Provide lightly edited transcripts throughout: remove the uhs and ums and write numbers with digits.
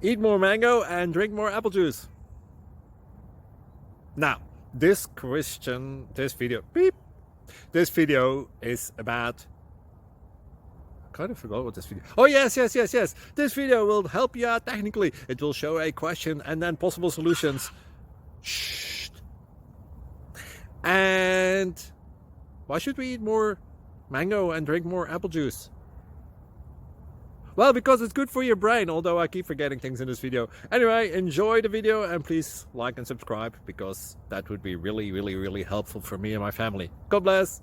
Eat more mango and drink more apple juice. Now, this video is about, I kind of forgot what this video. Oh, yes. This video will help you out technically. It will show a question and then possible solutions. Shh. And why should we eat more mango and drink more apple juice? Well, because it's good for your brain, although I keep forgetting things in this video. Anyway, enjoy the video and please like and subscribe, because that would be really helpful for me and my family. God bless.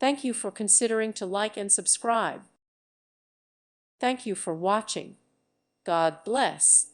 Thank you for considering to like and subscribe. Thank you for watching. God bless.